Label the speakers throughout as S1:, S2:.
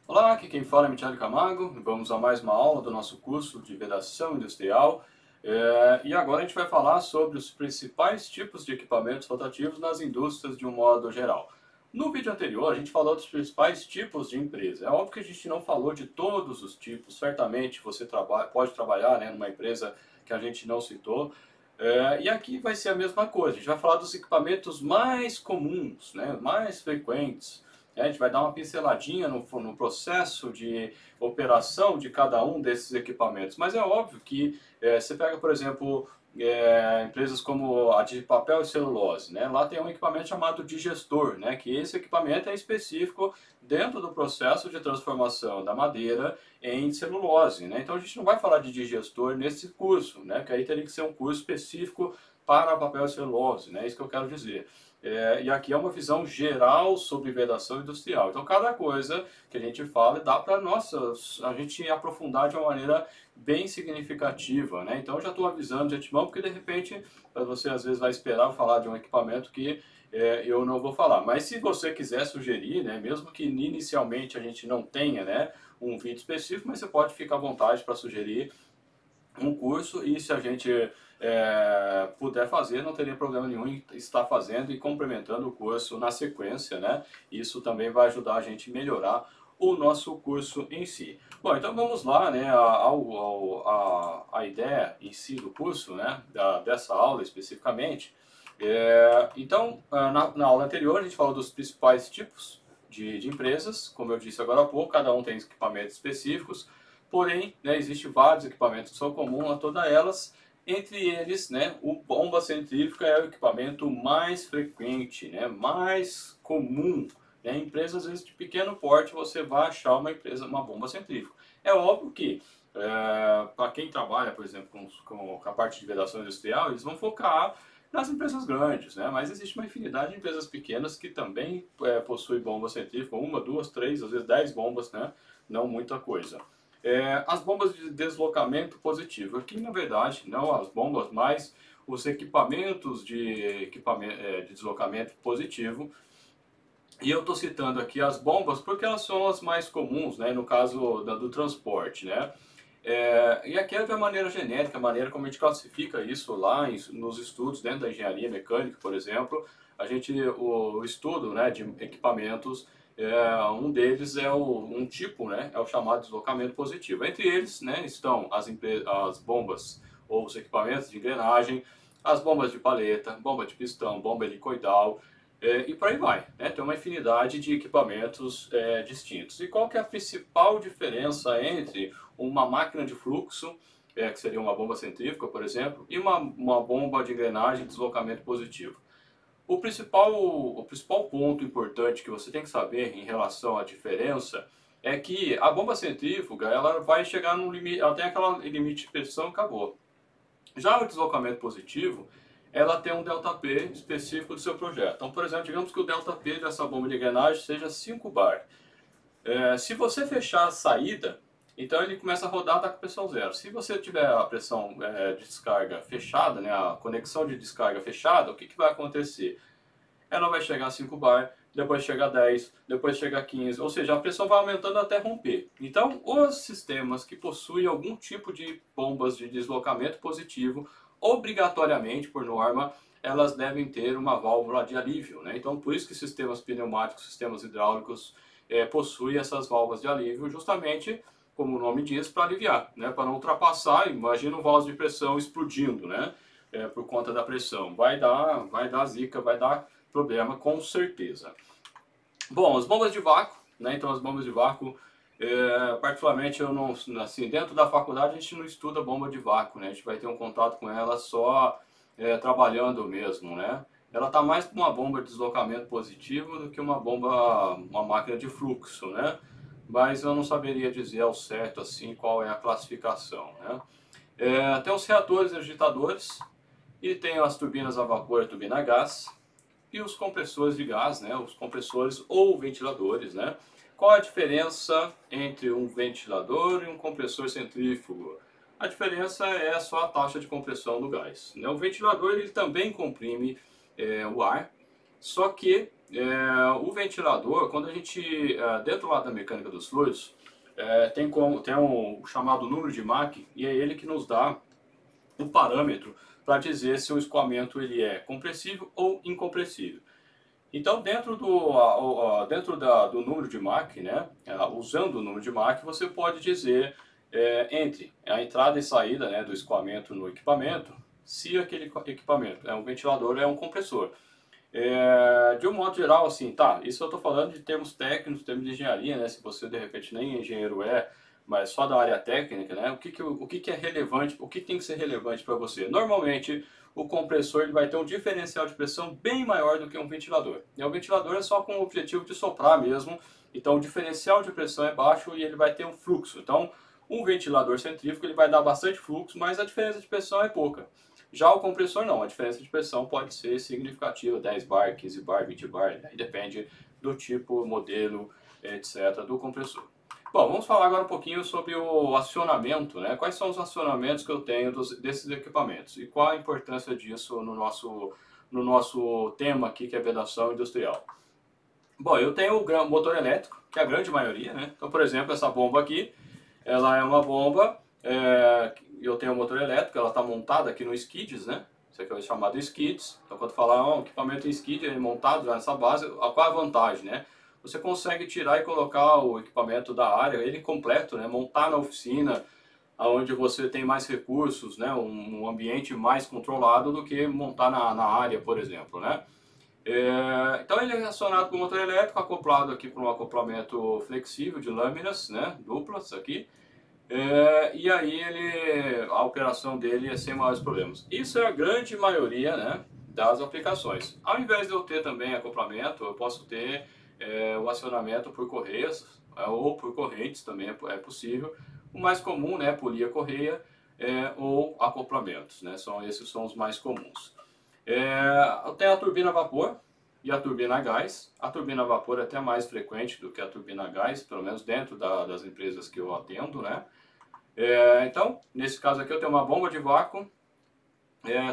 S1: Olá, aqui quem fala é Michele Camargo. Vamos a mais uma aula do nosso curso de vedação industrial. E agora a gente vai falar sobre os principais tipos de equipamentos rotativos nas indústrias de um modo geral. No vídeo anterior a gente falou dos principais tipos de empresa. É óbvio que a gente não falou de todos os tipos. Certamente você pode trabalhar, né, numa empresa que a gente não citou. E aqui vai ser a mesma coisa. A gente vai falar dos equipamentos mais comuns, né, mais frequentes. A gente vai dar uma pinceladinha no processo de operação de cada um desses equipamentos. Mas é óbvio que você pega, por exemplo, empresas como a de papel e celulose, né? Lá tem um equipamento chamado digestor, né? Que esse equipamento é específico dentro do processo de transformação da madeira em celulose, né? Então a gente não vai falar de digestor nesse curso, né? Que aí teria que ser um curso específico para papel e celulose, né? Isso que eu quero dizer. E aqui é uma visão geral sobre vedação industrial. Então, cada coisa que a gente fala dá para a gente aprofundar de uma maneira bem significativa, né? Então, eu já estou avisando de antemão, porque de repente você às vezes vai esperar falar de um equipamento que eu não vou falar. Mas se você quiser sugerir, né, mesmo que inicialmente a gente não tenha, né, um vídeo específico, mas você pode ficar à vontade para sugerir um curso, e se a gente puder fazer, não teria problema nenhum em estar fazendo e complementando o curso na sequência, né? Isso também vai ajudar a gente a melhorar o nosso curso em si. Bom, então vamos lá, né, a ideia em si do curso, né, dessa aula especificamente. Então, na aula anterior a gente falou dos principais tipos de empresas, como eu disse agora há pouco, cada um tem equipamentos específicos. Porém, né, existem vários equipamentos que são comuns a todas elas. Entre eles, né, o bomba centrífuga é o equipamento mais frequente, né, mais comum. Né, em empresas, às vezes, de pequeno porte, você vai achar uma bomba centrífuga. É óbvio que, para quem trabalha, por exemplo, com a parte de vedação industrial, eles vão focar nas empresas grandes, né? Mas existe uma infinidade de empresas pequenas que também possuem bomba centrífuga, uma, duas, três, às vezes 10 bombas, né? Não muita coisa. As bombas de deslocamento positivo. Aqui, na verdade, não as bombas, mas os equipamentos de deslocamento positivo. E eu estou citando aqui as bombas porque elas são as mais comuns, né, no caso do transporte, né? E aqui é de uma maneira genérica, a maneira como a gente classifica isso lá nos estudos dentro da engenharia mecânica, por exemplo. O estudo, né, de equipamentos, um deles é um tipo, né, é o chamado deslocamento positivo. Entre eles, né, estão as bombas ou os equipamentos de engrenagem, as bombas de paleta, bomba de pistão, bomba helicoidal, e por aí vai, né? Tem uma infinidade de equipamentos distintos. E qual que é a principal diferença entre uma máquina de fluxo, que seria uma bomba centrífuga, por exemplo, e uma bomba de engrenagem de deslocamento positivo? O principal ponto importante que você tem que saber em relação à diferença é que a bomba centrífuga ela vai chegar no limite, ela tem aquela limite de pressão e acabou. Já o deslocamento positivo, ela tem um ΔP específico do seu projeto. Então, por exemplo, digamos que o ΔP dessa bomba de engrenagem seja 5 bar. Se você fechar a saída, então ele começa a rodar, está com pressão zero. Se você tiver a pressão de descarga fechada, né, a conexão de descarga fechada, o que vai acontecer? Ela vai chegar a 5 bar, depois chega a 10, depois chega a 15, ou seja, a pressão vai aumentando até romper. Então, os sistemas que possuem algum tipo de bombas de deslocamento positivo, obrigatoriamente, por norma, elas devem ter uma válvula de alívio, né? Então, por isso que sistemas pneumáticos, sistemas hidráulicos possuem essas válvulas de alívio, justamente, como o nome diz, para aliviar, né? Para não ultrapassar, imagina um vaso de pressão explodindo, né? Por conta da pressão. Vai dar zica, vai dar problema com certeza. Bom, as bombas de vácuo, né? Então as bombas de vácuo, particularmente eu não, assim, dentro da faculdade a gente não estuda bomba de vácuo, né? A gente vai ter um contato com ela só trabalhando mesmo, né? Ela está mais para uma bomba de deslocamento positivo do que uma máquina de fluxo, né? Mas eu não saberia dizer ao certo assim qual é a classificação, né? Tem os reatores e agitadores e tem as turbinas a vapor e turbina a gás e os compressores de gás, né? Os compressores ou ventiladores, né? Qual a diferença entre um ventilador e um compressor centrífugo? A diferença é só a taxa de compressão do gás, né? O ventilador ele também comprime o ar, só que O ventilador, quando a gente, dentro lá da mecânica dos fluidos, tem um chamado número de Mach, e é ele que nos dá um parâmetro para dizer se o escoamento ele é compressível ou incompressível. Então, dentro do número de Mach, né, usando o número de Mach, você pode dizer entre a entrada e saída, né, do escoamento no equipamento, se aquele equipamento é um ventilador ou é um compressor. De um modo geral, assim, tá, isso eu estou falando de termos técnicos, termos de engenharia, né, se você de repente nem engenheiro mas só da área técnica, né, o que é relevante, o que tem que ser relevante para você? Normalmente, o compressor ele vai ter um diferencial de pressão bem maior do que um ventilador. E o ventilador é só com o objetivo de soprar mesmo, então o diferencial de pressão é baixo e ele vai ter um fluxo. Então, um ventilador centrífugo ele vai dar bastante fluxo, mas a diferença de pressão é pouca. Já o compressor não, a diferença de pressão pode ser significativa, 10 bar, 15 bar, 20 bar, aí depende do tipo, modelo, etc. do compressor. Bom, vamos falar agora um pouquinho sobre o acionamento, né? Quais são os acionamentos que eu tenho desses equipamentos e qual a importância disso no nosso tema aqui, que é vedação industrial. Bom, eu tenho o motor elétrico, que é a grande maioria, né? Então, por exemplo, essa bomba aqui, ela é uma bomba, eu tenho um motor elétrico, ela está montada aqui no skids, né? Isso aqui é chamado skids. Então, quando falar um equipamento em skid, é montado já nessa base, qual a vantagem, né? Você consegue tirar e colocar o equipamento da área, ele completo, né? Montar na oficina, onde você tem mais recursos, né? Um ambiente mais controlado do que montar na área, por exemplo, né? Então ele é acionado com motor elétrico, acoplado aqui por um acoplamento flexível de lâminas, né? Duplas aqui. E aí a operação dele é sem maiores problemas. Isso é a grande maioria, né, das aplicações. Ao invés de eu ter também acoplamento, eu posso ter o acionamento por correias ou por correntes também é possível. O mais comum, né, polia correia ou acoplamentos, né, esses são os mais comuns. Eu tenho a turbina a vapor e a turbina a gás. A turbina a vapor é até mais frequente do que a turbina a gás, pelo menos dentro das empresas que eu atendo, né? Então, nesse caso aqui eu tenho uma bomba de vácuo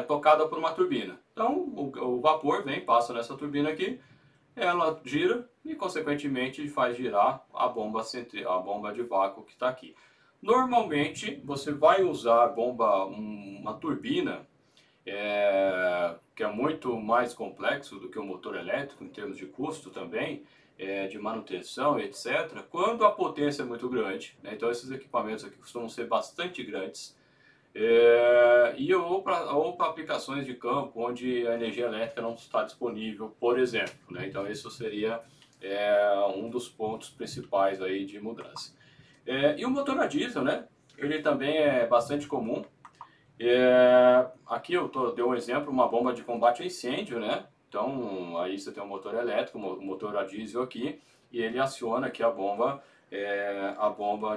S1: tocada por uma turbina. Então, o vapor vem, passa nessa turbina aqui, ela gira e, consequentemente, faz girar a bomba de vácuo que está aqui. Normalmente, você vai usar uma turbina que é muito mais complexo do que o motor elétrico em termos de custo também, de manutenção, etc. Quando a potência é muito grande, né? Então esses equipamentos aqui costumam ser bastante grandes, ou para aplicações de campo onde a energia elétrica não está disponível, por exemplo, né? Então isso seria um dos pontos principais aí de mudança. E o motor a diesel, né? Ele também é bastante comum. Aqui dei um exemplo, uma bomba de combate a incêndio, né? Então, aí você tem um motor elétrico, um motor a diesel aqui, e ele aciona aqui a bomba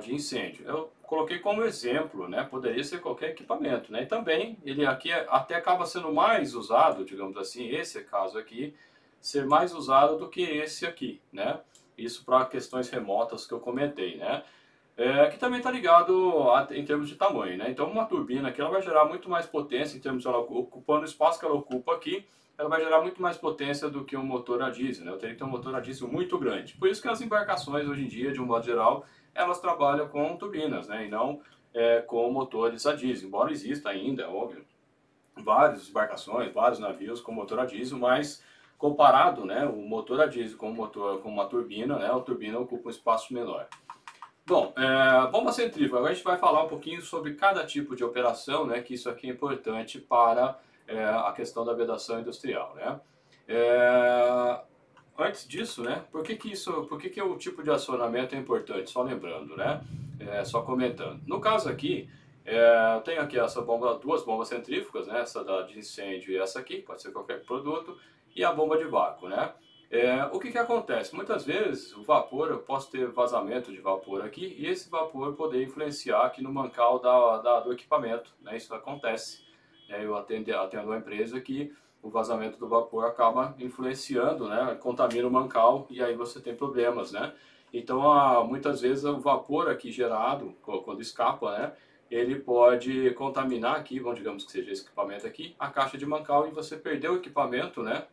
S1: de incêndio. Eu coloquei como exemplo, né? Poderia ser qualquer equipamento, né? E também, ele aqui até acaba sendo mais usado, digamos assim, esse caso aqui, ser mais usado do que esse aqui, né? Isso para questões remotas que eu comentei, né? Que também está ligado em termos de tamanho, né? Então uma turbina aqui ela vai gerar muito mais potência em termos de ela ocupando o espaço que ela ocupa aqui, ela vai gerar muito mais potência do que um motor a diesel, né? Eu teria que ter um motor a diesel muito grande. Por isso que as embarcações hoje em dia, de um modo geral, elas trabalham com turbinas, né? E não com motores a diesel. Embora exista ainda, é óbvio, várias embarcações, vários navios com motor a diesel, mas comparado, né, o motor a diesel com uma turbina, né, a turbina ocupa um espaço menor. Bom, bomba centrífuga, agora a gente vai falar um pouquinho sobre cada tipo de operação, né, que isso aqui é importante para a questão da vedação industrial, né. Antes disso, né, por que o tipo de acionamento é importante? Só lembrando, né, só comentando. No caso aqui, eu tenho aqui duas bombas centrífugas, né, essa de incêndio e essa aqui, pode ser qualquer produto, e a bomba de vácuo, né. O que acontece? Muitas vezes o vapor, eu posso ter vazamento de vapor aqui e esse vapor poder influenciar aqui no mancal do equipamento, né? Isso acontece. Eu atendo uma empresa que o vazamento do vapor acaba influenciando, né? Contamina o mancal e aí você tem problemas, né? Então, muitas vezes o vapor aqui gerado, quando escapa, né? Ele pode contaminar aqui, digamos que seja esse equipamento aqui, a caixa de mancal e você perdeu o equipamento, né?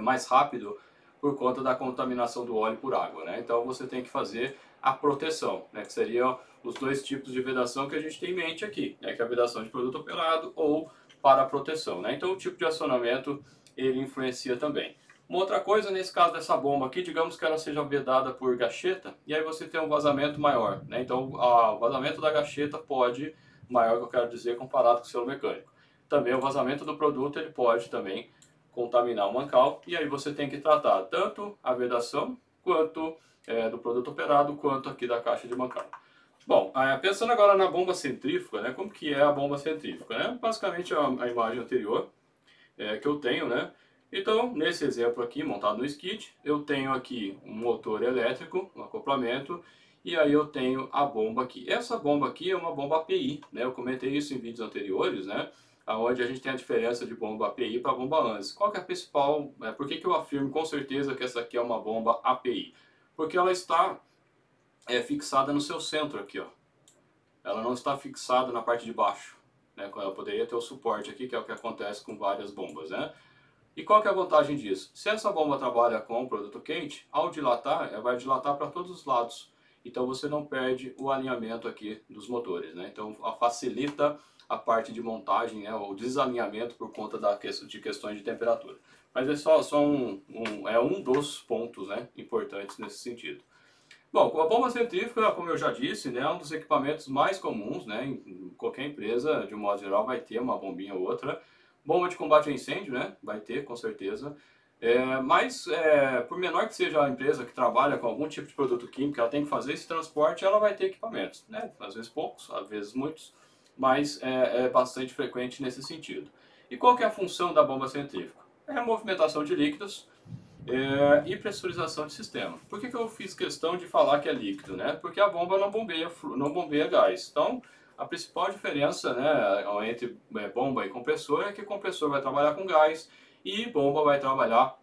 S1: Mais rápido por conta da contaminação do óleo por água, né? Então você tem que fazer a proteção, né? Que seriam os dois tipos de vedação que a gente tem em mente aqui, né? Que é a vedação de produto operado ou para proteção, né? Então o tipo de acionamento ele influencia também. Uma outra coisa, nesse caso dessa bomba aqui, digamos que ela seja vedada por gacheta, e aí você tem um vazamento maior, né? Então o vazamento da gacheta pode, maior que eu quero dizer, comparado com o selo mecânico. Também o vazamento do produto ele pode também contaminar o mancal, e aí você tem que tratar tanto a vedação, quanto do produto operado, quanto aqui da caixa de mancal. Bom, pensando agora na bomba centrífuga, né? Como que é a bomba centrífuga, né? Basicamente a imagem anterior que eu tenho, né? Então, nesse exemplo aqui, montado no skid, eu tenho aqui um motor elétrico, um acoplamento, e aí eu tenho a bomba aqui. Essa bomba aqui é uma bomba API, né? Eu comentei isso em vídeos anteriores, né? Onde a gente tem a diferença de bomba API para bomba ANSI. Qual que é a principal... por que eu afirmo com certeza que essa aqui é uma bomba API? Porque ela está fixada no seu centro aqui, ó. Ela não está fixada na parte de baixo, né? Ela poderia ter o suporte aqui, que é o que acontece com várias bombas, né? E qual que é a vantagem disso? Se essa bomba trabalha com produto quente, ao dilatar, ela vai dilatar para todos os lados. Então você não perde o alinhamento aqui dos motores, né? Então facilita a parte de montagem, né? O desalinhamento por conta de questões de temperatura. Mas é só um dos pontos, né, importantes nesse sentido. Bom, a bomba centrífuga, como eu já disse, né, é um dos equipamentos mais comuns, né, em qualquer empresa, de um modo geral, vai ter uma bombinha ou outra. Bomba de combate a incêndio, né, vai ter, com certeza. Mas, por menor que seja a empresa que trabalha com algum tipo de produto químico, ela tem que fazer esse transporte, ela vai ter equipamentos, né, às vezes poucos, às vezes muitos, mas é bastante frequente nesse sentido. E qual que é a função da bomba centrífuga? É a movimentação de líquidos, e pressurização de sistema. Por que eu fiz questão de falar que é líquido, né? Porque a bomba não bombeia gás. Então, a principal diferença, né, entre bomba e compressor é que o compressor vai trabalhar com gás e bomba vai trabalhar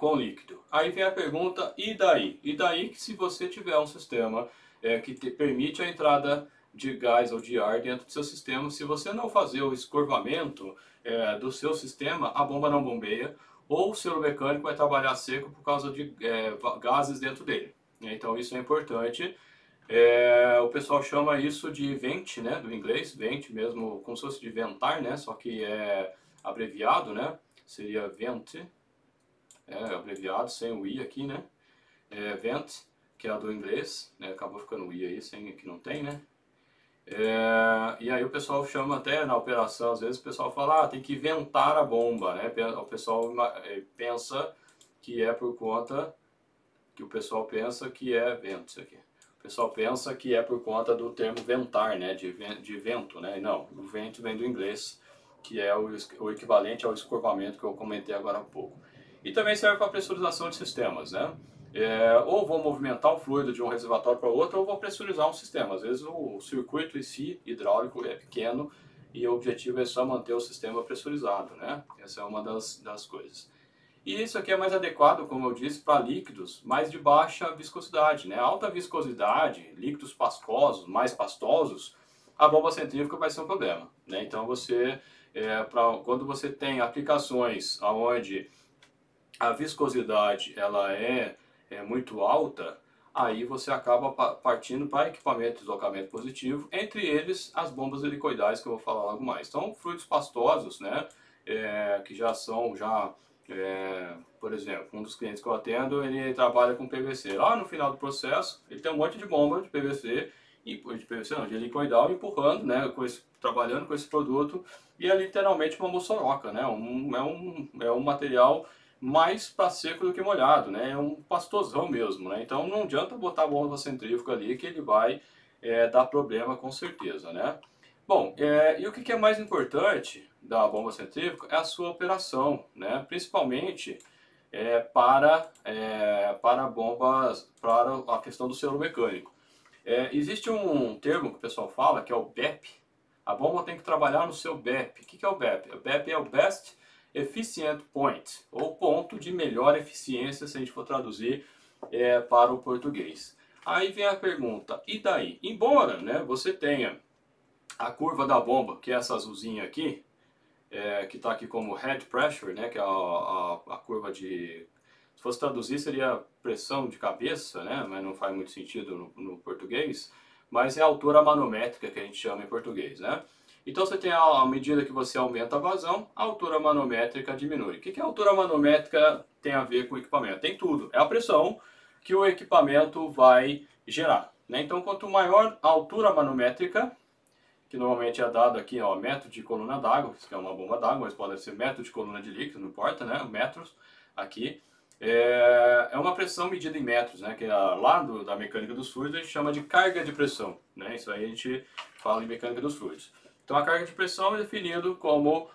S1: com líquido. Aí vem a pergunta, e daí? E daí que se você tiver um sistema que permite a entrada de gás ou de ar dentro do seu sistema, se você não fazer o escorvamento do seu sistema, a bomba não bombeia, ou o selo mecânico vai trabalhar seco por causa de gases dentro dele. Então isso é importante. O pessoal chama isso de vent, né, do inglês, vent mesmo, como se fosse de ventar, né, só que é abreviado, né, seria vent, abreviado, sem o i aqui, né, vent, que é a do inglês, né, acabou ficando o i aí, sem que não tem, né. E aí o pessoal chama até na operação, às vezes o pessoal fala, tem que ventar a bomba, né? O pessoal pensa que é por conta, que o pessoal pensa que é vento, isso aqui. O pessoal pensa que é por conta do termo ventar, né? De vento, né? Não, o vento vem do inglês, que é o equivalente ao escorvamento que eu comentei agora há pouco. E também serve para pressurização de sistemas, né? Ou vou movimentar o fluido de um reservatório para outro, ou vou pressurizar um sistema. Às vezes o circuito em si, hidráulico, é pequeno e o objetivo é só manter o sistema pressurizado, né? Essa é uma das coisas. E isso aqui é mais adequado, como eu disse, para líquidos mais de baixa viscosidade, né? Alta viscosidade, líquidos pastosos, mais pastosos, a bomba centrífuga vai ser um problema, né? Então quando você tem aplicações onde a viscosidade ela é muito alta, aí você acaba partindo para equipamento de deslocamento positivo, entre eles as bombas helicoidais, que eu vou falar logo mais. Então, fluidos pastosos, né, que já são, por exemplo, um dos clientes que eu atendo, ele trabalha com PVC. Lá no final do processo, ele tem um monte de bomba de PVC, de helicoidal, empurrando, né, trabalhando com esse produto, e é literalmente uma moçoroca, né, é um material mais para seco do que molhado, né? É um pastosão mesmo, né? Então não adianta botar a bomba centrífuga ali que ele vai dar problema com certeza, né? Bom, e o que é mais importante da bomba centrífuga é a sua operação, né? Principalmente para bombas, para a questão do selo mecânico. Existe um termo que o pessoal fala que é o BEP. A bomba tem que trabalhar no seu BEP. O que é o BEP? O BEP é o Best Efficient Point, ou ponto de melhor eficiência, se a gente for traduzir para o português. Aí vem a pergunta, e daí? Embora, né, você tenha a curva da bomba, que é essa azulzinha aqui, que está aqui como head pressure, né, que é a curva de, se se fosse traduzir seria pressão de cabeça, né? Mas não faz muito sentido no português, mas é a altura manométrica que a gente chama em português, né? Então você tem à medida que você aumenta a vazão, a altura manométrica diminui. O que a altura manométrica tem a ver com o equipamento? Tem tudo, é a pressão que o equipamento vai gerar, né? Então quanto maior a altura manométrica, que normalmente é dado aqui, ó, metro de coluna d'água, que é uma bomba d'água, mas pode ser metro de coluna de líquido, não importa, né? Metros aqui. É uma pressão medida em metros, né? Que lá da mecânica dos fluidos a gente chama de carga de pressão, né? Isso aí a gente fala em mecânica dos fluidos. Então a carga de pressão é definido como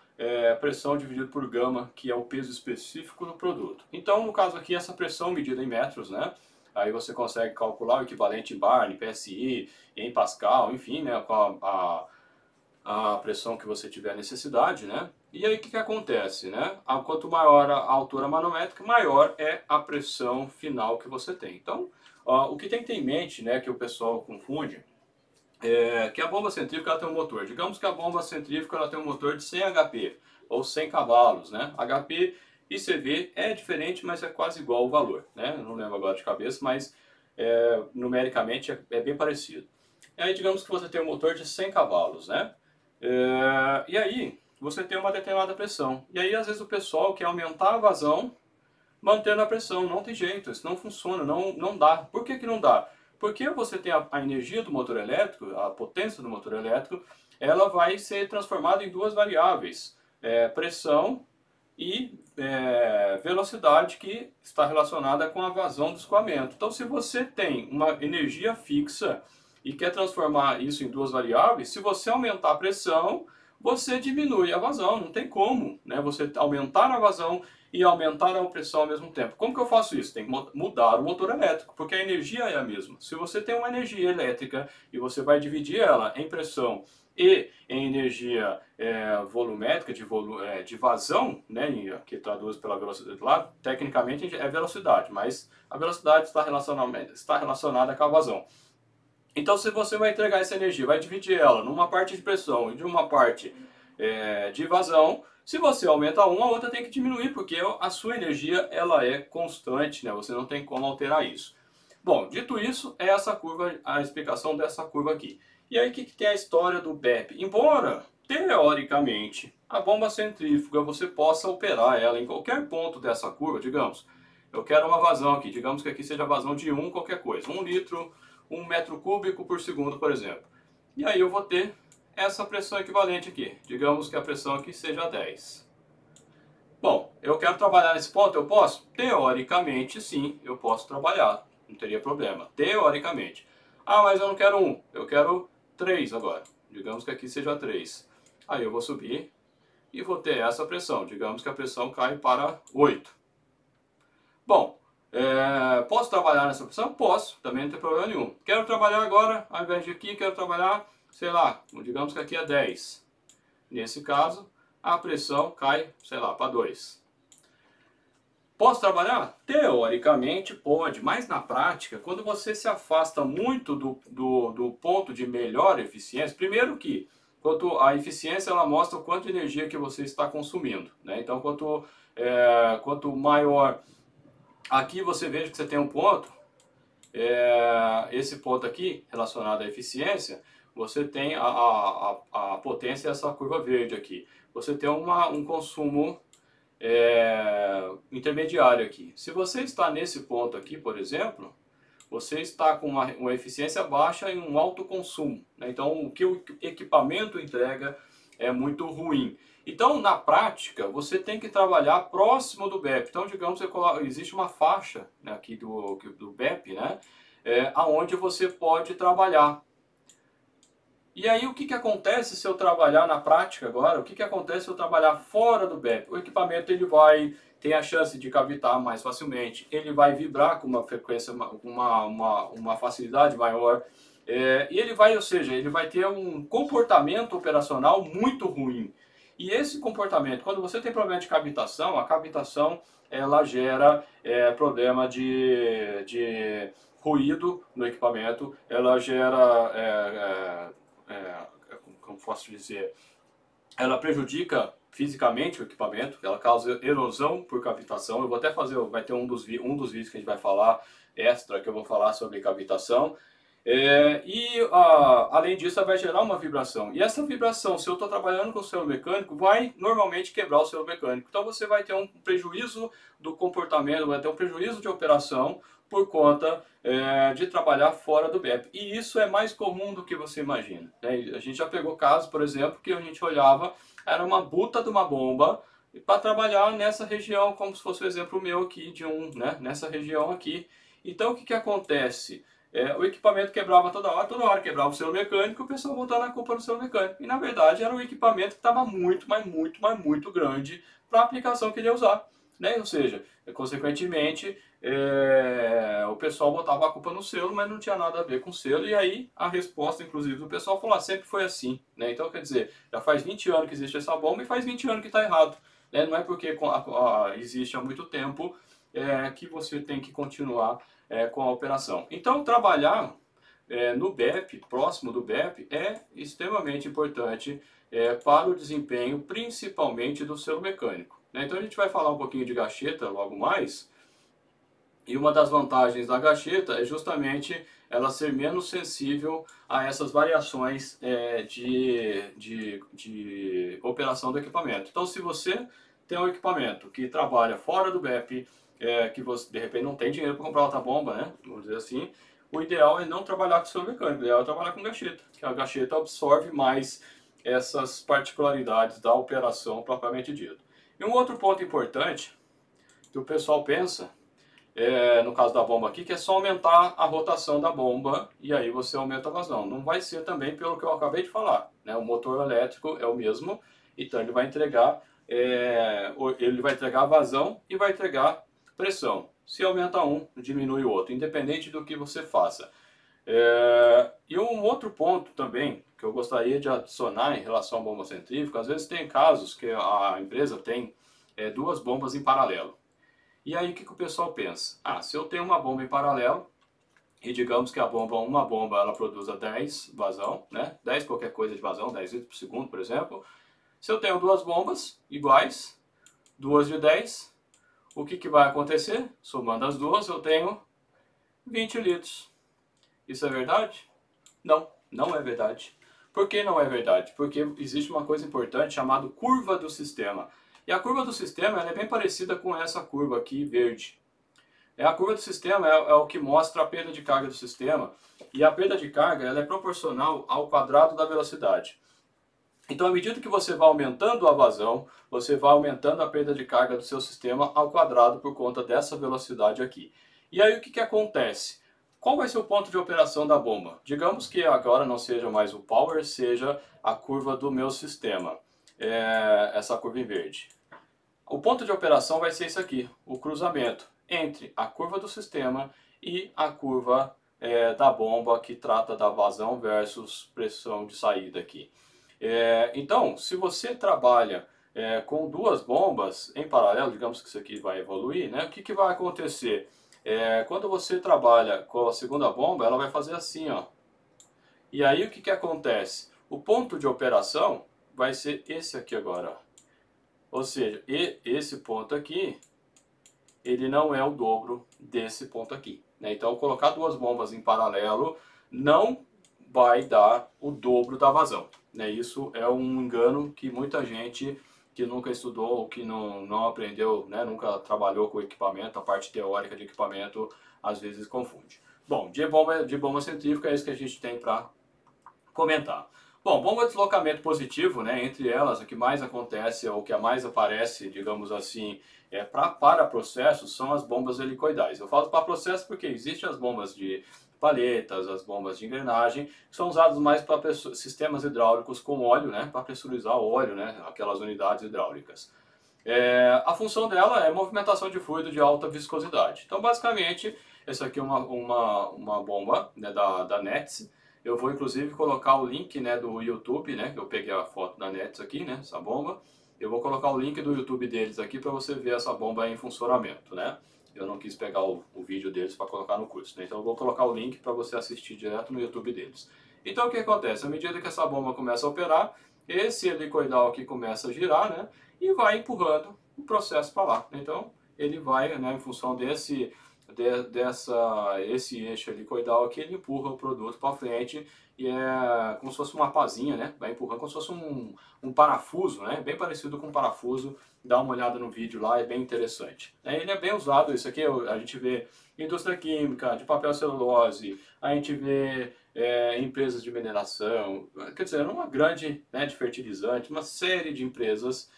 S1: pressão dividido por gama, que é o peso específico do produto. Então, no caso aqui, essa pressão medida em metros, né? Aí você consegue calcular o equivalente em bar, em PSI, em Pascal, enfim, né, com a pressão que você tiver necessidade, né? E aí o que acontece, né? Quanto maior a altura manométrica, maior é a pressão final que você tem. Então, o que tem que ter em mente, né, que o pessoal confunde, é que a bomba centrífuga ela tem um motor. Digamos que a bomba centrífuga ela tem um motor de 100 HP, ou 100 cavalos, né? HP e CV é diferente, mas é quase igual o valor, né? Eu não lembro agora de cabeça, mas numericamente é bem parecido. E aí digamos que você tem um motor de 100 cavalos, né? E aí você tem uma determinada pressão. E aí às vezes o pessoal quer aumentar a vazão mantendo a pressão. Não tem jeito, isso não funciona, não dá. Por que não dá? Porque você tem a energia do motor elétrico, a potência do motor elétrico, ela vai ser transformada em duas variáveis, pressão e velocidade, que está relacionada com a vazão do escoamento. Então se você tem uma energia fixa e quer transformar isso em duas variáveis, se você aumentar a pressão, você diminui a vazão, não tem como, né? Você aumentar a vazão e aumentar a pressão ao mesmo tempo. Como que eu faço isso? Tem que mudar o motor elétrico, porque a energia é a mesma. Se você tem uma energia elétrica e você vai dividir ela em pressão e em energia volumétrica, de vazão, né, que traduz pela velocidade lá, tecnicamente é velocidade, mas a velocidade está relacionada com a vazão. Então, se você vai entregar essa energia, vai dividir ela numa parte de pressão e de uma parte de vazão, se você aumenta uma, a outra tem que diminuir, porque a sua energia ela é constante, né? Você não tem como alterar isso. Bom, dito isso, é essa curva, a explicação dessa curva aqui. E aí, o que tem a história do BEP? Embora, teoricamente, a bomba centrífuga você possa operar ela em qualquer ponto dessa curva, digamos, eu quero uma vazão aqui, digamos que aqui seja a vazão de qualquer coisa, 1 litro, 1 metro cúbico por segundo, por exemplo. E aí eu vou ter essa pressão equivalente aqui. Digamos que a pressão aqui seja 10. Bom, eu quero trabalhar nesse ponto, eu posso? Teoricamente, sim, eu posso trabalhar. Não teria problema. Teoricamente. Ah, mas eu não quero 1, eu quero 3 agora. Digamos que aqui seja 3. Aí eu vou subir e vou ter essa pressão. Digamos que a pressão cai para 8. Bom, posso trabalhar nessa pressão? Posso, também não tem problema nenhum. Quero trabalhar agora, ao invés de aqui, quero trabalhar, sei lá, digamos que aqui é 10. Nesse caso, a pressão cai, sei lá, para 2. Posso trabalhar? Teoricamente pode, mas na prática, quando você se afasta muito do ponto de melhor eficiência, primeiro que a eficiência ela mostra o quanto de energia que você está consumindo, né? Então quanto maior. Aqui você veja que você tem um ponto, esse ponto aqui, relacionado à eficiência, você tem a potência, essa curva verde aqui. Você tem um consumo intermediário aqui. Se você está nesse ponto aqui, por exemplo, você está com uma eficiência baixa e um alto consumo, né? Então o que o equipamento entrega é muito ruim. Então, na prática, você tem que trabalhar próximo do BEP. Então, digamos que existe uma faixa, né, aqui do BEP, né, aonde você pode trabalhar. E aí, o que acontece se eu trabalhar na prática agora? O que acontece se eu trabalhar fora do BEP? O equipamento ele tem a chance de cavitar mais facilmente, ele vai vibrar com uma frequência, uma facilidade maior, e ou seja, ele vai ter um comportamento operacional muito ruim. E esse comportamento, quando você tem problema de cavitação, a cavitação ela gera problema de ruído no equipamento, ela gera, como posso dizer, ela prejudica fisicamente o equipamento, ela causa erosão por cavitação. Eu vou até fazer, vai ter um dos vídeos que a gente vai falar extra, que eu vou falar sobre cavitação. Além disso, ela vai gerar uma vibração. E essa vibração, se eu estou trabalhando com o selo mecânico, vai normalmente quebrar o selo mecânico. Então você vai ter um prejuízo do comportamento, vai ter um prejuízo de operação por conta de trabalhar fora do BEP. E isso é mais comum do que você imagina, né? A gente já pegou casos, por exemplo, que a gente olhava, era uma buta de uma bomba para trabalhar nessa região, como se fosse o exemplo meu aqui, né, nessa região aqui. Então o que acontece? O equipamento quebrava toda hora quebrava o selo mecânico, o pessoal botava a culpa no selo mecânico. E na verdade era um equipamento que estava muito grande para a aplicação que ele ia usar, né? Ou seja, consequentemente, o pessoal botava a culpa no selo, mas não tinha nada a ver com o selo. E aí a resposta, inclusive, do pessoal falou, sempre foi assim, né? Então, quer dizer, já faz 20 anos que existe essa bomba e faz 20 anos que está errado, né? Não é porque existe há muito tempo que você tem que continuar com a operação. Então, trabalhar no BEP, próximo do BEP, é extremamente importante para o desempenho, principalmente do selo mecânico, né? Então, a gente vai falar um pouquinho de gacheta logo mais. E uma das vantagens da gacheta é justamente ela ser menos sensível a essas variações de operação do equipamento. Então, se você tem um equipamento que trabalha fora do BEP, que você de repente não tem dinheiro para comprar outra bomba, né? Vamos dizer assim, o ideal é não trabalhar com selo mecânico, o ideal é trabalhar com gacheta, que a gacheta absorve mais essas particularidades da operação propriamente dita. E um outro ponto importante que o pessoal pensa, no caso da bomba aqui, que é só aumentar a rotação da bomba e aí você aumenta a vazão. Não vai ser também pelo que eu acabei de falar, né? O motor elétrico é o mesmo, então ele vai entregar vazão e vai entregar pressão. Se aumenta um, diminui o outro, independente do que você faça. E um outro ponto também que eu gostaria de adicionar em relação à bomba centrífuga, às vezes tem casos que a empresa tem duas bombas em paralelo. E aí o que o pessoal pensa? Se eu tenho uma bomba em paralelo, e digamos que uma bomba ela produza 10 vazão, né? 10 qualquer coisa de vazão, 10 litros por segundo, por exemplo. Se eu tenho duas bombas iguais, duas de 10, o que vai acontecer? Somando as duas, eu tenho 20 litros. Isso é verdade? Não, não é verdade. Por que não é verdade? Porque existe uma coisa importante chamada curva do sistema. E a curva do sistema ela é bem parecida com essa curva aqui verde. A curva do sistema é o que mostra a perda de carga do sistema. E a perda de carga ela é proporcional ao quadrado da velocidade. Então, à medida que você vai aumentando a vazão, você vai aumentando a perda de carga do seu sistema ao quadrado por conta dessa velocidade aqui. E aí o que acontece? Qual vai ser o ponto de operação da bomba? Digamos que agora não seja mais o power, seja a curva do meu sistema. Essa curva em verde. O ponto de operação vai ser isso aqui, o cruzamento entre a curva do sistema e a curva da bomba que trata da vazão versus pressão de saída aqui. Então, se você trabalha com duas bombas em paralelo, digamos que isso aqui vai evoluir, né? O que vai acontecer? Quando você trabalha com a segunda bomba, ela vai fazer assim, ó. E aí o que acontece? O ponto de operação vai ser esse aqui agora, ó. Ou seja, esse ponto aqui, ele não é o dobro desse ponto aqui, né? Então, colocar duas bombas em paralelo não vai dar o dobro da vazão, né? Isso é um engano que muita gente que nunca estudou ou que não aprendeu, né? Nunca trabalhou com equipamento, a parte teórica de equipamento, às vezes confunde. Bom, de bomba centrífuga é isso que a gente tem para comentar. Bom, bomba de deslocamento positivo, né, entre elas, o que mais acontece, ou o que mais aparece, digamos assim, para processos, são as bombas helicoidais. Eu falo para processo porque existem as bombas de palhetas, as bombas de engrenagem, que são usadas mais para sistemas hidráulicos com óleo, né, para pressurizar o óleo, né, aquelas unidades hidráulicas. A função dela é movimentação de fluido de alta viscosidade. Então, basicamente, essa aqui é uma bomba, né, da NETS. Eu vou inclusive colocar o link, né, do YouTube, né, que eu peguei a foto da NETS aqui, né, essa bomba. Eu vou colocar o link do YouTube deles aqui para você ver essa bomba em funcionamento, né. Eu não quis pegar o vídeo deles para colocar no curso, né, então eu vou colocar o link para você assistir direto no YouTube deles. Então o que acontece? À medida que essa bomba começa a operar, esse helicoidal aqui começa a girar, né, e vai empurrando o processo para lá. Então, ele vai, né, em função esse eixo helicoidal aqui, ele empurra o produto para frente e é como se fosse uma pazinha, né? Vai empurrando como se fosse um parafuso, né? Bem parecido com um parafuso. Dá uma olhada no vídeo lá, é bem interessante. Ele é bem usado, isso aqui a gente vê indústria química, de papel celulose, a gente vê empresas de mineração, quer dizer, uma grande, né, de fertilizante, uma série de empresas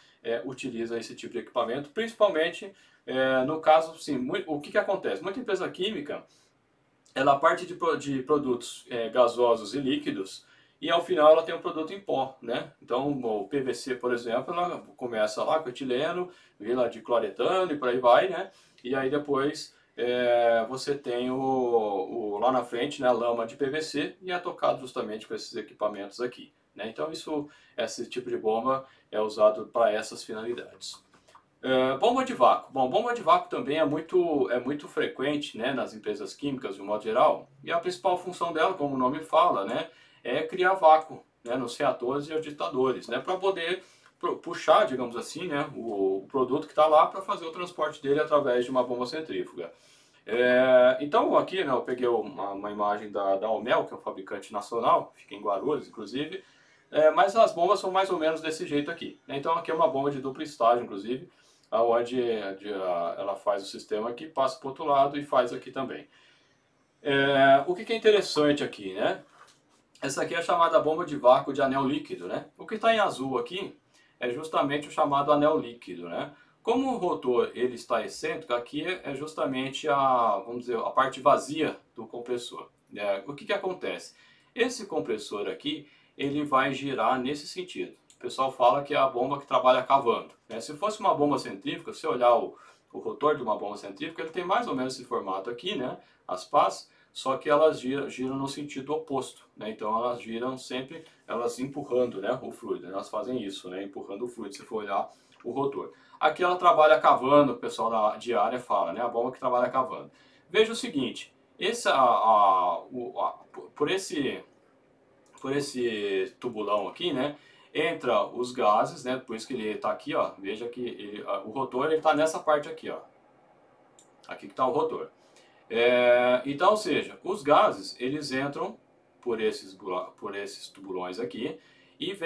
S1: utiliza esse tipo de equipamento, principalmente no caso, sim, o que acontece? Muita empresa química, ela parte de produtos gasosos e líquidos, e ao final ela tem um produto em pó, né? Então o PVC, por exemplo, ela começa lá com etileno, vem lá de cloretano e por aí vai, né? E aí depois você tem lá na frente, né, a lama de PVC, e é tocado justamente com esses equipamentos aqui, né? Então esse tipo de bomba é usado para essas finalidades. Bomba de vácuo. Bom, bomba de vácuo também é muito frequente, né, nas empresas químicas de um modo geral. E a principal função dela, como o nome fala, né, é criar vácuo, né, nos reatores e agitadores, né, para poder puxar, digamos assim, né, o produto que está lá para fazer o transporte dele através de uma bomba centrífuga. Então aqui, né, eu peguei uma imagem da Almel, que é um fabricante nacional, fica em Guarulhos, inclusive. Mas as bombas são mais ou menos desse jeito aqui, né? Então aqui é uma bomba de duplo estágio, inclusive, onde ela faz o sistema aqui, passa para o outro lado e faz aqui também. O que é interessante aqui, né? Essa aqui é a chamada bomba de vácuo de anel líquido, né? O que está em azul aqui é justamente o chamado anel líquido, né? Como o rotor ele está excêntrico, aqui é justamente vamos dizer, a parte vazia do compressor. O que acontece? Esse compressor aqui, ele vai girar nesse sentido. O pessoal fala que é a bomba que trabalha cavando, né? Se fosse uma bomba centrífuga, se você olhar o rotor de uma bomba centrífuga, ele tem mais ou menos esse formato aqui, né? As pás, só que elas giram no sentido oposto, né? Então elas giram sempre, elas empurrando, né, o fluido. Elas fazem isso, né, empurrando o fluido, se for olhar o rotor. Aqui ela trabalha cavando, o pessoal de área fala, né, a bomba que trabalha cavando. Veja o seguinte, por esse tubulão aqui, né, entra os gases, né, por isso que ele está aqui, ó, veja que o rotor está nessa parte aqui, ó, aqui que está o rotor. Então, ou seja, os gases eles entram por esses tubulões aqui e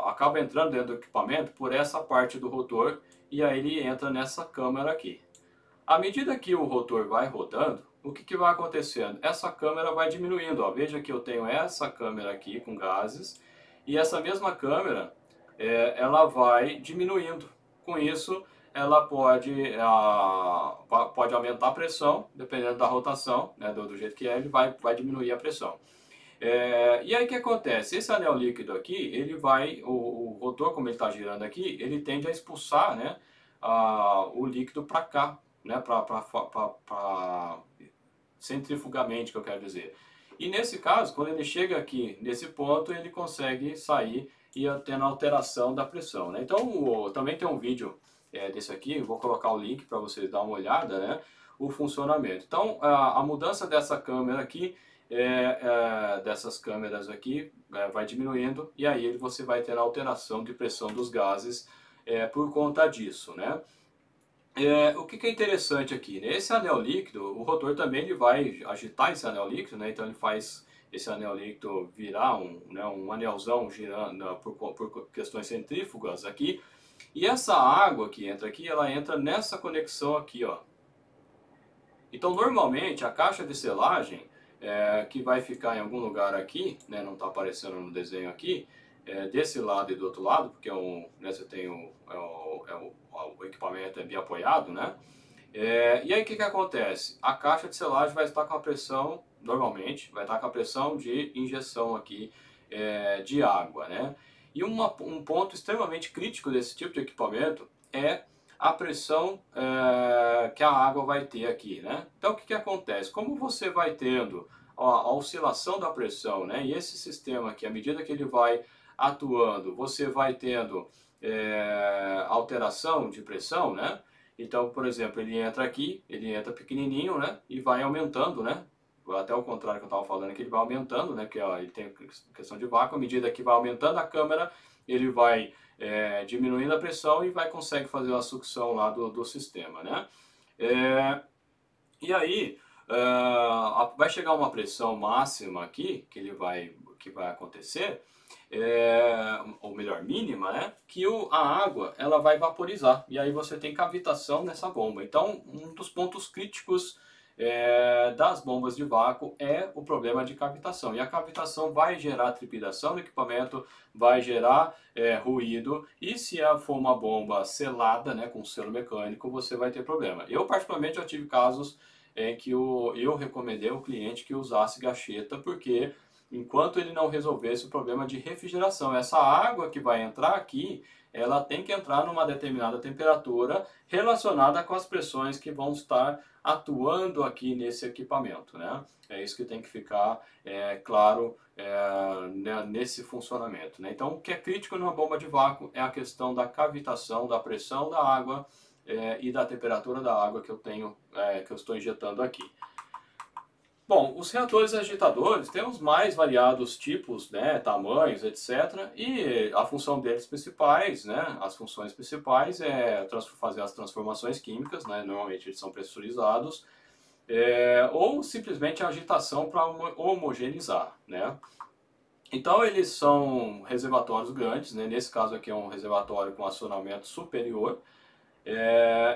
S1: acaba entrando dentro do equipamento por essa parte do rotor e aí ele entra nessa câmara aqui. À medida que o rotor vai rodando, o que vai acontecendo? Essa câmera vai diminuindo. Ó. Veja que eu tenho essa câmera aqui com gases e essa mesma câmera ela vai diminuindo. Com isso, ela pode aumentar a pressão, dependendo da rotação, né, do jeito que ele vai diminuir a pressão. E aí o que acontece? Esse anel líquido aqui, o rotor, como ele está girando aqui, ele tende a expulsar, né, o líquido para cá, né, centrifugamente, que eu quero dizer. E nesse caso, quando ele chega aqui nesse ponto, ele consegue sair e tendo alteração da pressão, né? Então, também tem um vídeo desse aqui, vou colocar o link para vocês dar uma olhada, né? O funcionamento. Então, a mudança dessa câmera aqui, dessas câmeras aqui, vai diminuindo e aí você vai ter a alteração de pressão dos gases por conta disso, né? O que é interessante aqui, né? Esse anel líquido, o rotor também ele vai agitar esse anel líquido, né? Então ele faz esse anel líquido virar um anelzão girando por questões centrífugas aqui. E essa água que entra aqui, ela entra nessa conexão aqui, ó. Então normalmente a caixa de selagem, que vai ficar em algum lugar aqui, né? Não está aparecendo no desenho aqui, desse lado e do outro lado, porque né, você tem o equipamento bem apoiado, né? E aí o que acontece? A caixa de selagem vai estar com a pressão, normalmente, vai estar com a pressão de injeção aqui de água, né? E um ponto extremamente crítico desse tipo de equipamento é a pressão que a água vai ter aqui, né? Então o que acontece? Como você vai tendo a oscilação da pressão, né? E esse sistema aqui, à medida que ele vai atuando, você vai tendo alteração de pressão, né? Então, por exemplo, ele entra aqui, ele entra pequenininho, né? E vai aumentando, né? até o contrário que eu estava falando aqui, ele vai aumentando, né, que ó, ele tem questão de vácuo, à medida que vai aumentando a câmara, ele vai diminuindo a pressão e consegue fazer a sucção lá do sistema, né? E aí, vai chegar uma pressão máxima aqui, que vai acontecer, ou melhor, mínima, né? Que a água ela vai vaporizar, e aí você tem cavitação nessa bomba. Então, um dos pontos críticos das bombas de vácuo é o problema de cavitação. E a cavitação vai gerar trepidação no equipamento, vai gerar ruído, e se for uma bomba selada, né, com selo mecânico, você vai ter problema. Eu, particularmente, já tive casos em que eu recomendei ao cliente que usasse gacheta, porque enquanto ele não resolvesse o problema de refrigeração, essa água que vai entrar aqui, ela tem que entrar numa determinada temperatura relacionada com as pressões que vão estar atuando aqui nesse equipamento, né? É isso que tem que ficar claro nesse funcionamento, né? Então, o que é crítico numa bomba de vácuo é a questão da cavitação, da pressão da água e da temperatura da água que eu estou injetando aqui. Bom, os reatores agitadores têm os mais variados tipos, né, tamanhos, etc. E a função deles principais, né, as funções principais é fazer as transformações químicas, né, normalmente eles são pressurizados, ou simplesmente a agitação para homogeneizar, né. Então eles são reservatórios grandes, né, nesse caso aqui é um reservatório com acionamento superior,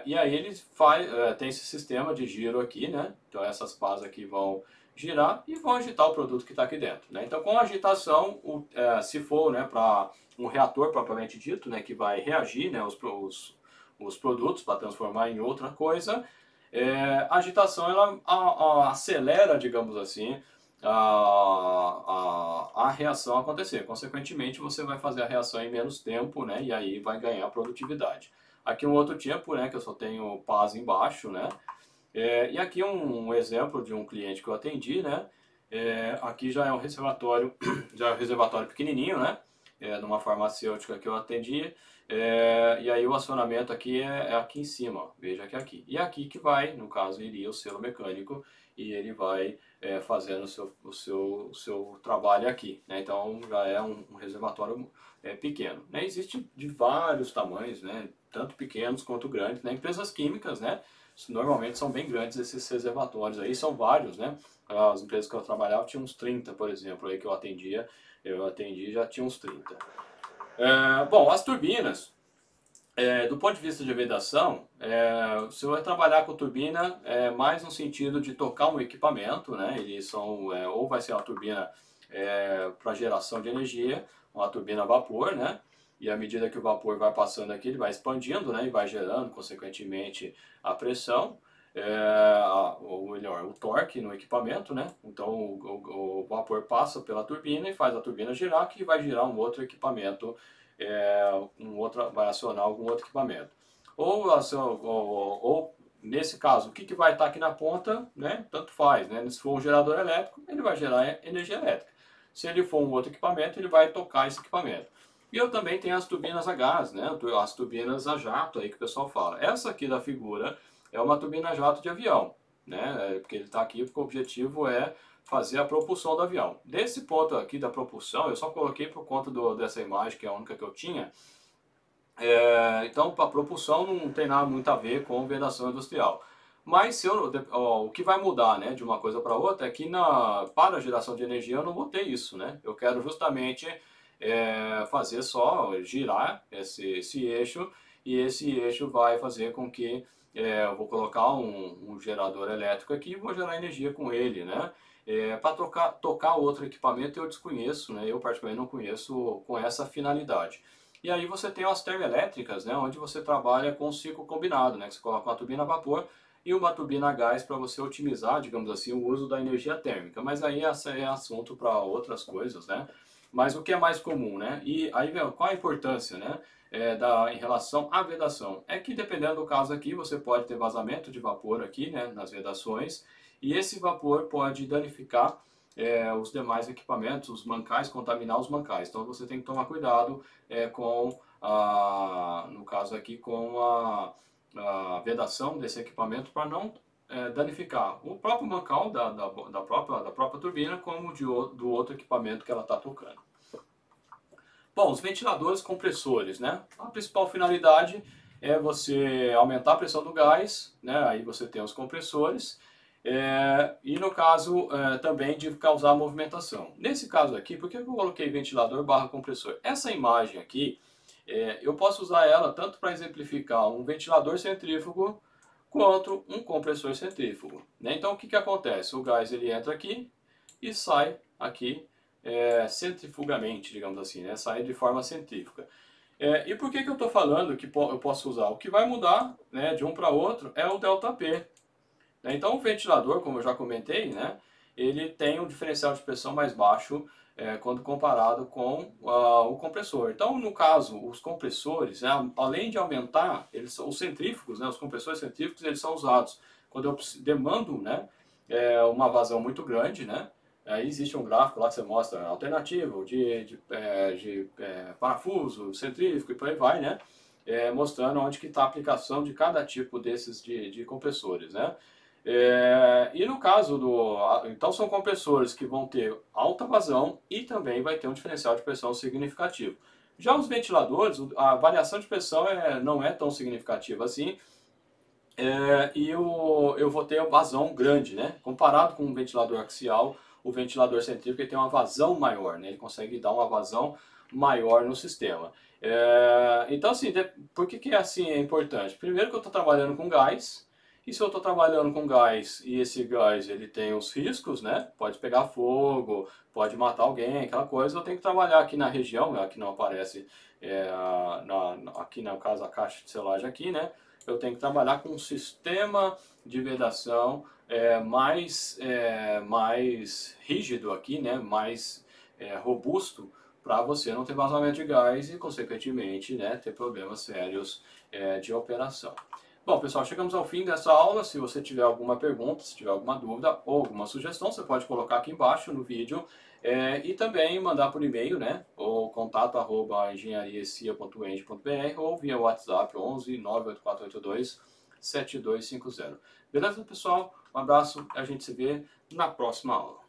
S1: e aí ele tem esse sistema de giro aqui, né? Então essas pás aqui vão girar e vão agitar o produto que está aqui dentro, né? Então com a agitação, se for, né, para um reator propriamente dito, né, que vai reagir, né, os produtos para transformar em outra coisa, a agitação ela acelera, digamos assim, a reação acontecer. Consequentemente, você vai fazer a reação em menos tempo, né? E aí vai ganhar produtividade. Aqui um outro tipo, né, que eu só tenho pás embaixo, né? E aqui um exemplo de um cliente que eu atendi, né? Aqui já é um reservatório, já é um reservatório pequenininho, né? Numa farmacêutica que eu atendi. E aí o acionamento aqui é aqui em cima, ó. Veja que é aqui. E aqui que vai, no caso, iria o selo mecânico e ele vai fazendo o seu trabalho aqui, né? Então já é um reservatório pequeno, né? Existe de vários tamanhos, né? Tanto pequenos quanto grandes, né? Empresas químicas, né? Normalmente são bem grandes esses reservatórios aí, são vários, né? As empresas que eu trabalhava tinha uns 30, por exemplo, aí que eu atendi já tinha uns 30. Bom, as turbinas, do ponto de vista de vedação, você vai trabalhar com turbina mais no sentido de tocar um equipamento, né? Eles são, ou vai ser uma turbina para geração de energia, uma turbina a vapor, né? E à medida que o vapor vai passando aqui, ele vai expandindo, né? E vai gerando, consequentemente, a pressão, ou melhor, o torque no equipamento, né? Então o vapor passa pela turbina e faz a turbina girar, que vai girar um outro equipamento, vai acionar algum outro equipamento. Ou nesse caso, o que vai estar aqui na ponta, né? Tanto faz, né? Se for um gerador elétrico, ele vai gerar energia elétrica. Se ele for um outro equipamento, ele vai tocar esse equipamento. E eu também tenho as turbinas a gás, né? As turbinas a jato aí que o pessoal fala. Essa aqui da figura é uma turbina a jato de avião, né? Porque ele está aqui porque o objetivo é fazer a propulsão do avião. Desse ponto aqui da propulsão, eu só coloquei por conta dessa imagem, que é a única que eu tinha. Então, a propulsão não tem nada muito a ver com vedação industrial. Mas o que vai mudar, né, de uma coisa para outra é que para a geração de energia eu não botei isso, né? Eu quero justamente fazer só girar esse eixo, e esse eixo vai fazer com que eu vou colocar um gerador elétrico aqui e vou gerar energia com ele, né? Para tocar outro equipamento eu desconheço, né? Eu particularmente não conheço com essa finalidade. E aí você tem as termoelétricas, né? Onde você trabalha com ciclo combinado, né? Que você coloca uma turbina a vapor e uma turbina a gás para você otimizar, digamos assim, o uso da energia térmica. Mas aí é assunto para outras coisas, né? Mas o que é mais comum, né? E aí qual a importância, né? Em relação à vedação? É que dependendo do caso aqui, você pode ter vazamento de vapor aqui, né? Nas vedações, e esse vapor pode danificar os demais equipamentos, os mancais, contaminar os mancais. Então você tem que tomar cuidado no caso aqui, com a vedação desse equipamento para não danificar o próprio mancal da própria turbina, como do outro equipamento que ela está tocando. Bom, os ventiladores compressores, né? A principal finalidade é você aumentar a pressão do gás, né? Aí você tem os compressores, e no caso também de causar movimentação. Nesse caso aqui, por que eu coloquei ventilador barra compressor? Essa imagem aqui, eu posso usar ela tanto para exemplificar um ventilador centrífugo quanto um compressor centrífugo, né? Então o que acontece? O gás ele entra aqui e sai aqui centrifugamente, digamos assim, né? Sai de forma centrífuga. E por que eu estou falando que eu posso usar? O que vai mudar, né, de um para outro é o ΔP. Né? Então o ventilador, como eu já comentei, né, ele tem um diferencial de pressão mais baixo quando comparado com o compressor. Então, no caso, os compressores, né, além de aumentar, os centrífugos, né, os compressores centrífugos, eles são usados quando eu demando, né, uma vazão muito grande, né. Aí existe um gráfico lá que você mostra alternativo de parafuso, centrífugo e por aí vai, né, mostrando onde que está a aplicação de cada tipo desses de compressores, né. E no caso então são compressores que vão ter alta vazão e também vai ter um diferencial de pressão significativo. Já os ventiladores, a variação de pressão não é tão significativa assim, e eu vou ter uma vazão grande, né? Comparado com um ventilador axial, o ventilador centrífugo ele tem uma vazão maior, né? Ele consegue dar uma vazão maior no sistema. Então assim, por que assim é importante? Primeiro que eu estou trabalhando com gás, e se eu estou trabalhando com gás e esse gás ele tem os riscos, né? Pode pegar fogo, pode matar alguém, aquela coisa. Eu tenho que trabalhar aqui na região, aqui não aparece, aqui no caso a caixa de selagem aqui, né? Eu tenho que trabalhar com um sistema de vedação mais rígido aqui, né? Mais robusto, para você não ter vazamento de gás e, consequentemente, né, ter problemas sérios de operação. Bom, pessoal, chegamos ao fim dessa aula. Se você tiver alguma pergunta, se tiver alguma dúvida ou alguma sugestão, você pode colocar aqui embaixo no vídeo e também mandar por e-mail, né, ou contato@engenhariacia.eng.br ou via WhatsApp 11 98482 7250. Beleza, pessoal? Um abraço, a gente se vê na próxima aula.